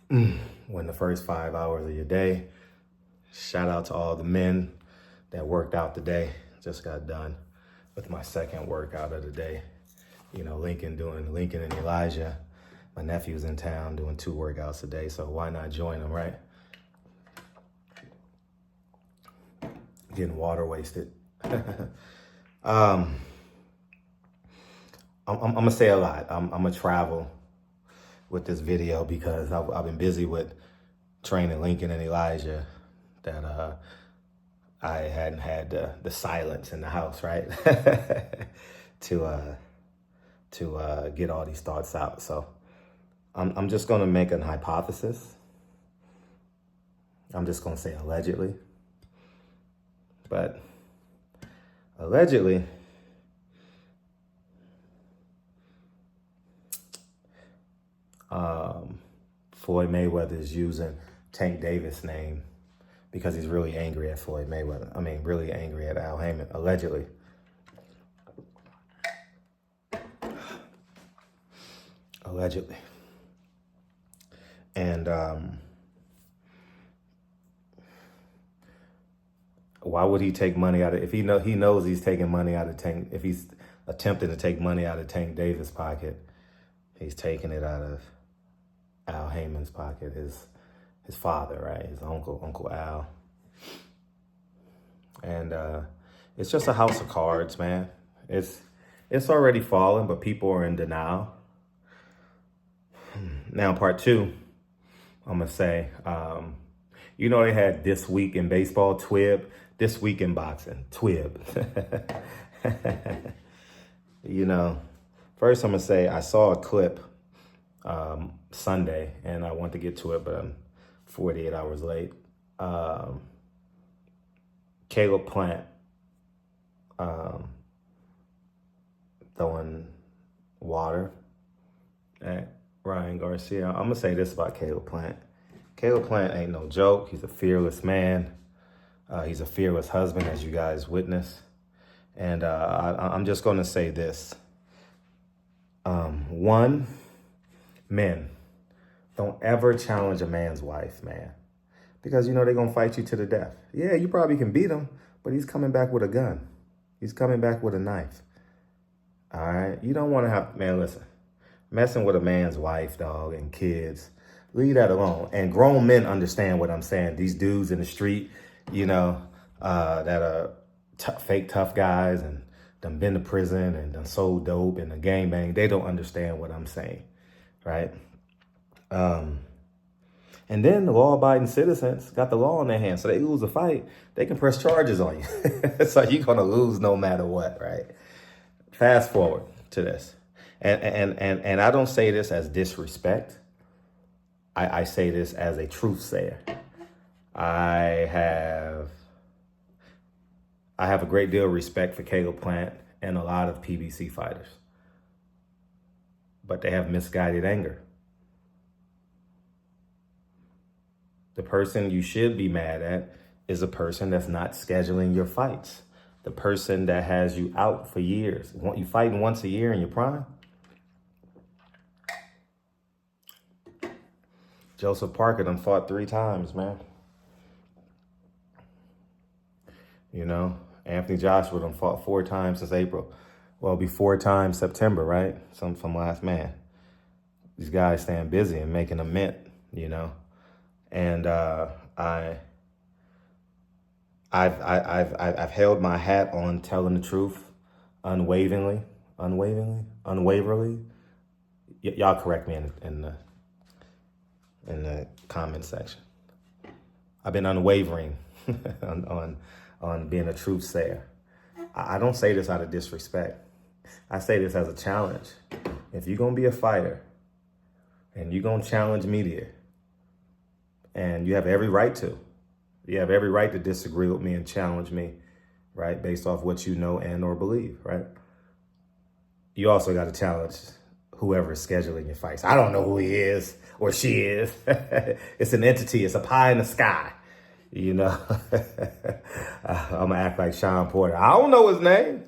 win the first 5 hours of your day. Shout out to all the men that worked out today. Just got done with my second workout of the day. You know, Lincoln and Elijah. My nephew's in town doing 2 workouts a day, so why not join them, right? Getting water wasted. I'm gonna say a lot. I'm gonna travel with this video because I've been busy with training Lincoln and Elijah that I hadn't had the silence in the house, right? to get all these thoughts out. So I'm just gonna make an hypothesis. I'm just gonna say allegedly. But allegedly, Floyd Mayweather is using Tank Davis' name because he's really angry at Floyd Mayweather. I mean, really angry at Al Heyman, allegedly. Allegedly. And why would he take money out of, if he knows he's taking money out of Tank, if he's attempting to take money out of Tank Davis' pocket, he's taking it out of Al Heyman's pocket, his father, right? His Uncle Al. And it's just a house of cards, man. It's already fallen, but people are in denial. Now, part 2, I'm gonna say, you know, they had This Week in Baseball, TWIB, This Week in Boxing, TWIB. You know, first I'm gonna say I saw a clip Sunday, and I want to get to it, but I'm 48 hours late. Caleb Plant throwing water at Ryan Garcia. I'm gonna say this about Caleb Plant. Caleb Plant ain't no joke. He's a fearless man. He's a fearless husband, as you guys witness. And I'm just gonna say this. One, men, don't ever challenge a man's wife, man. Because, you know, they're going to fight you to the death. Yeah, you probably can beat him, but he's coming back with a gun. He's coming back with a knife. All right? You don't want to have, man, listen, messing with a man's wife, dog, and kids, leave that alone. And grown men understand what I'm saying. These dudes in the street, you know, that are fake tough guys and done been to prison and done sold dope and the gangbang, they don't understand what I'm saying, right? And then the law-abiding citizens got the law in their hands, so they lose a fight, they can press charges on you. So you're gonna lose no matter what, right? Fast forward to this, and I don't say this as disrespect. I say this as a truth sayer. I have a great deal of respect for Caleb Plant and a lot of PBC fighters, but they have misguided anger. The person you should be mad at is a person that's not scheduling your fights. The person that has you out for years. You fighting once a year in your prime? Joseph Parker done fought 3 times, man. You know, Anthony Joshua done fought 4 times since April. Well, it'll be 4 times September, right? Some from Last Man. These guys staying busy and making a mint, you know. And I've held my hat on telling the truth unwaveringly. Y'all correct me in the comment section. I've been unwavering on being a truth sayer. I don't say this out of disrespect. I say this as a challenge. If you're gonna be a fighter and you're gonna challenge media, and you have every right to. You have every right to disagree with me and challenge me, right? Based off what you know and or believe, right? You also got to challenge whoever is scheduling your fights. I don't know who he is or she is. It's an entity. It's a pie in the sky, you know? I'm going to act like Sean Porter. I don't know his name.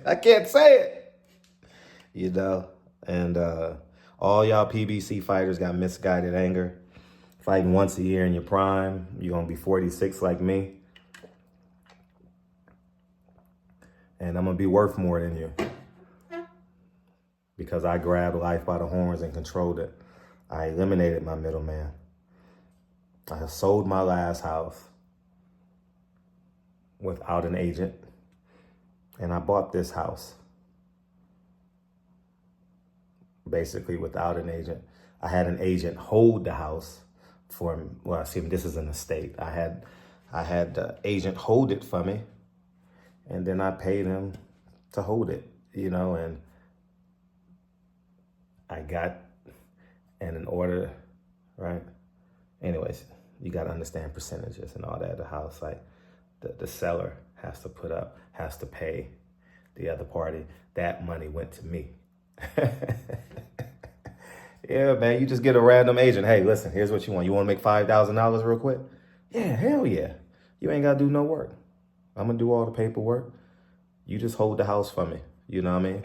I can't say it, you know? And all y'all PBC fighters got misguided anger. fighting once a year in your prime. You're going to be 46 like me. And I'm going to be worth more than you. Because I grabbed life by the horns and controlled it. I eliminated my middleman. I sold my last house without an agent. And I bought this house basically without an agent. I had an agent hold the house for me. Well, see, this is an estate. I had the agent hold it for me, and then I paid him to hold it, and I got, and in order, right? Anyways, you got to understand percentages and all that. The house, like the seller has to pay the other party. That money went to me. Yeah, man, you just get a random agent. Hey, listen, here's what you want. You want to make $5,000 real quick? Yeah, hell yeah. You ain't got to do no work. I'm going to do all the paperwork. You just hold the house for me. You know what I mean?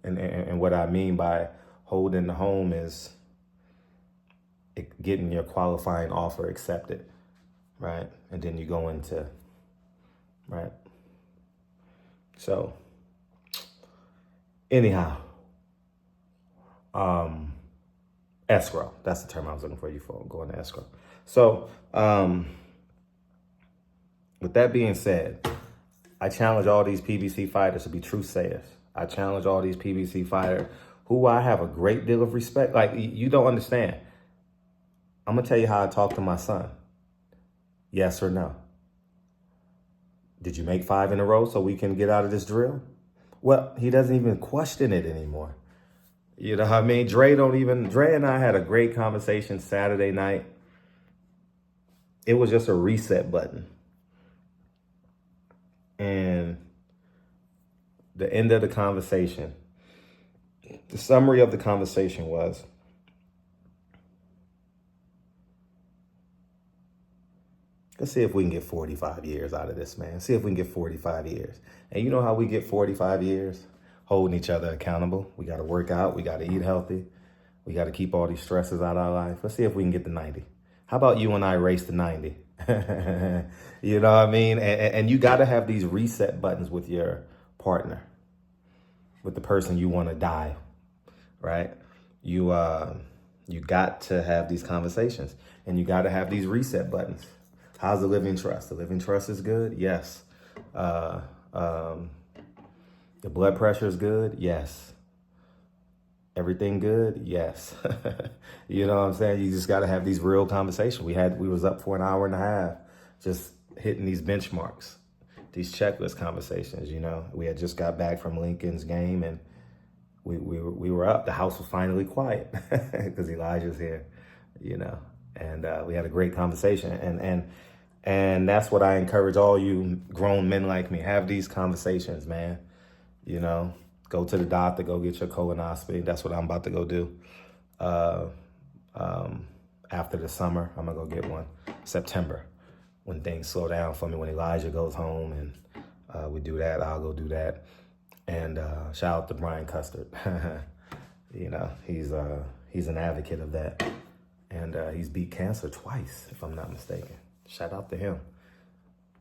And what I mean by holding the home is getting your qualifying offer accepted, right? And then you go into, right? So, anyhow, escrow. That's the term I was looking for you for, going to escrow. So, with that being said, I challenge all these PBC fighters to be truth sayers. I challenge all these PBC fighters who I have a great deal of respect. Like, you don't understand. I'm going to tell you how I talk to my son. Yes or no? Did you make 5 in a row so we can get out of this drill? Well, he doesn't even question it anymore. You know what I mean? Dre and I had a great conversation Saturday night. It was just a reset button. And the end of the conversation, the summary of the conversation was, let's see if we can get 45 years out of this, man. See if we can get 45 years. And you know how we get 45 years? Holding each other accountable. We got to work out. We got to eat healthy. We got to keep all these stresses out of our life. Let's see if we can get to 90. How about you and I race to 90? You know what I mean? And you got to have these reset buttons with your partner, with the person you want to die, right? You got to have these conversations, and you got to have these reset buttons. How's the living trust? The living trust is good? Yes. The blood pressure is good? Yes. Everything good? Yes. You know what I'm saying? You just got to have these real conversations. We was up for an hour and a half just hitting these benchmarks, these checklist conversations, We had just got back from Lincoln's game, and we were up. The house was finally quiet because Elijah's here, And we had a great conversation. And that's what I encourage all you grown men like me. Have these conversations, man. Go to the doctor, go get your colonoscopy. That's what I'm about to go do. After the summer, I'm gonna go get one. September, when things slow down for me, when Elijah goes home and we do that, I'll go do that. And shout out to Brian Custard. He's an advocate of that. And he's beat cancer twice, if I'm not mistaken. Shout out to him.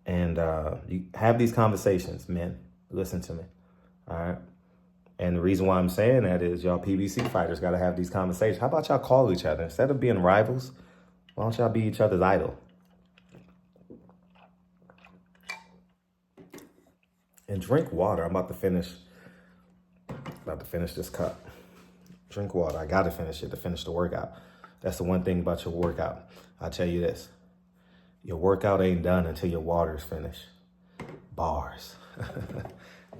And you have these conversations, men. Listen to me. All right. And the reason why I'm saying that is y'all PBC fighters got to have these conversations. How about y'all call each other? Instead of being rivals, why don't y'all be each other's idol? And drink water. I'm about to finish this cup. Drink water. I got to finish it to finish the workout. That's the one thing about your workout. I'll tell you this. Your workout ain't done until your water's finished. Bars.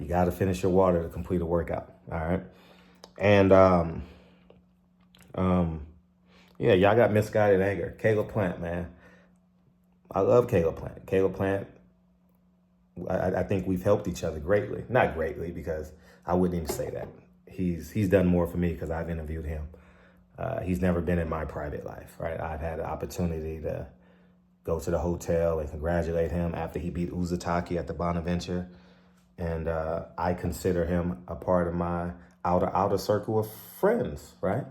You got to finish your water to complete a workout. All right. And, yeah, y'all got misguided anger. Caleb Plant, man. I love Caleb Plant. Caleb Plant, I think we've helped each other greatly. Not greatly, because I wouldn't even say that. He's done more for me because I've interviewed him. He's never been in my private life, right? I've had the opportunity to go to the hotel and congratulate him after he beat Uzataki at the Bonaventure. And I consider him a part of my outer circle of friends, right?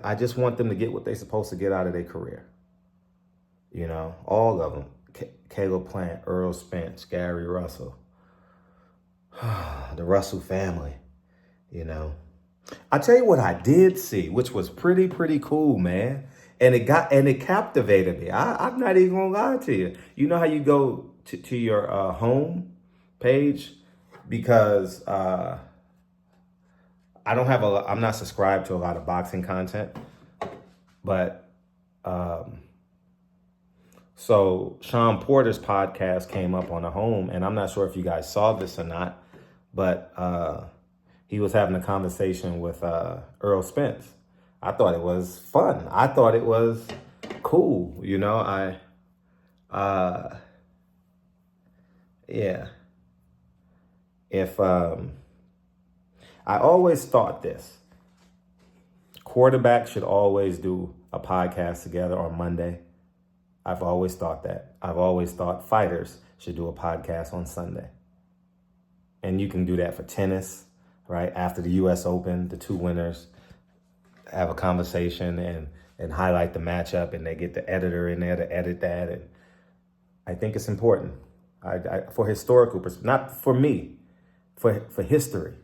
I just want them to get what they're supposed to get out of their career. You know, all of them. Caleb Plant, Earl Spence, Gary Russell, the Russell family, you know. I tell you what I did see, which was pretty cool, man. And it captivated me. I'm not even gonna lie to you. You know how you go to your home page, because I'm not subscribed to a lot of boxing content, but so Sean Porter's podcast came up on the home, and I'm not sure if you guys saw this or not, but he was having a conversation with Earl Spence. I thought it was fun. I thought it was cool. You know, yeah. If I always thought this, quarterbacks should always do a podcast together on Monday. I've always thought that. I've always thought fighters should do a podcast on Sunday. And you can do that for tennis, right? After the U.S. Open, the two winners have a conversation and highlight the matchup, and they get the editor in there to edit that. And I think it's important. For historical perspective, not for me, for history,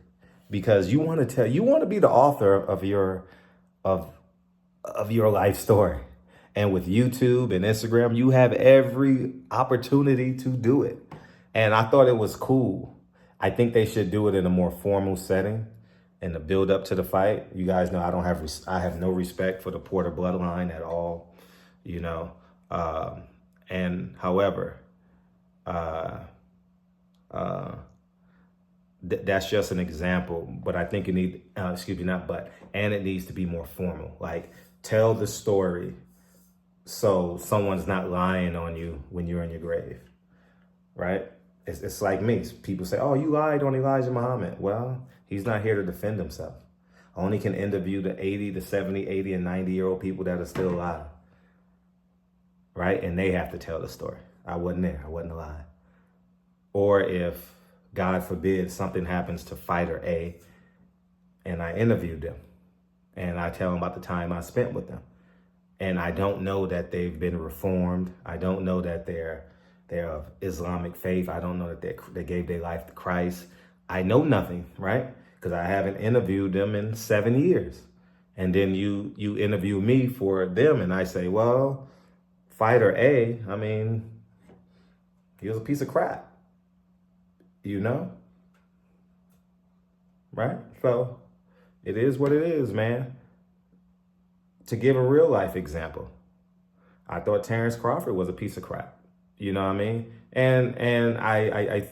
because you want to be the author of your life story. And with YouTube and Instagram, you have every opportunity to do it. And I thought it was cool. I think they should do it in a more formal setting in the build up to the fight. You guys know I have no respect for the Porter bloodline at all, you know. And however, that's just an example. But I think it needs to be more formal. Like, tell the story so someone's not lying on you when you're in your grave, right? It's like me. People say, oh, you lied on Elijah Muhammad. Well, he's not here to defend himself. I only can interview the 80, the 70, 80, and 90-year-old people that are still alive, right? And they have to tell the story. I wasn't there. I wasn't alive. Or if, God forbid, something happens to fighter A, and I interviewed them, and I tell them about the time I spent with them, and I don't know that they've been reformed. I don't know that they're of Islamic faith. I don't know that they gave their life to Christ. I know nothing, right? Because I haven't interviewed them in 7 years. And then you interview me for them, and I say, well, fighter A, I mean, he was a piece of crap, you know? Right? So it is what it is, man. To give a real life example, I thought Terrence Crawford was a piece of crap. You know what I mean? And I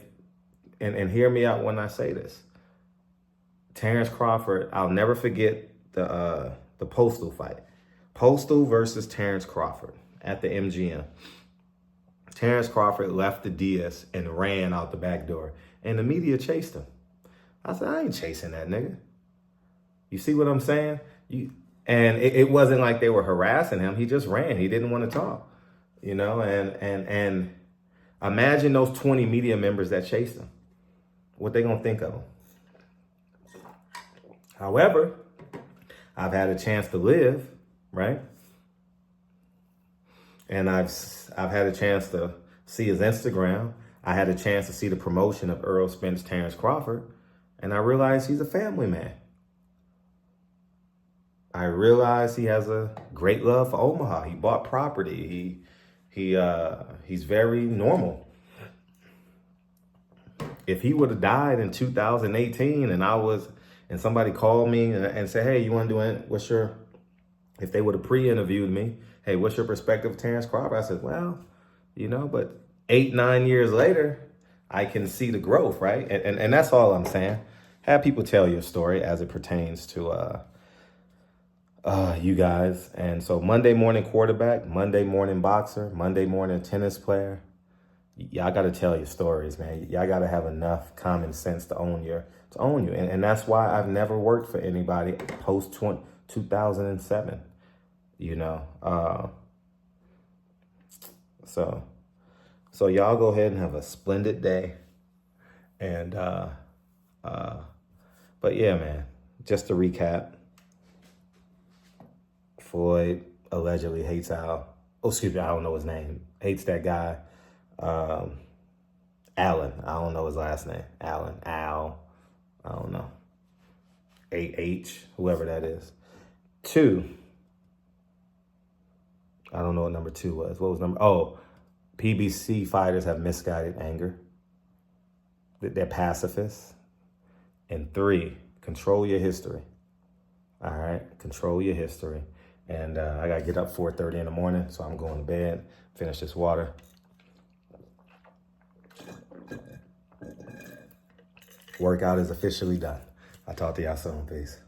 hear me out when I say this. Terrence Crawford, I'll never forget the Postal fight. Postal versus Terrence Crawford at the MGM. Terrence Crawford left the dais and ran out the back door, and the media chased him. I said, I ain't chasing that nigga. You see what I'm saying? And it wasn't like they were harassing him. He just ran. He didn't want to talk, you know? And imagine those 20 media members that chased him. What they gonna think of him? However, I've had a chance to live, right? And I've had a chance to see his Instagram. I had a chance to see the promotion of Earl Spence, Terrence Crawford, and I realized he's a family man. I realized he has a great love for Omaha. He bought property. He's very normal. If he would have died in 2018 and somebody called me and said, hey, you want to do it? If they would have pre-interviewed me, hey, what's your perspective of Terrence Crawford? I said, well, you know, but 8-9 years later, I can see the growth, right? And that's all I'm saying. Have people tell your story as it pertains to you guys. And so Monday morning quarterback, Monday morning boxer, Monday morning tennis player. Y'all got to tell your stories, man. Y'all got to have enough common sense to own you. And that's why I've never worked for anybody post 2007, you know. So y'all go ahead and have a splendid day. And, but yeah, man, just to recap, Floyd allegedly hates Al. Oh, excuse me, I don't know his name. Hates that guy. Allen. I don't know his last name. Allen. Al. I don't know. A-H, whoever that is. 2. I don't know what number 2 was. What was number? Oh, PBC fighters have misguided anger. They're pacifists. And 3, control your history. All right, control your history. And I got to get up 4:30 in the morning, so I'm going to bed, finish this water. Workout is officially done. I'll talk to y'all soon. Peace.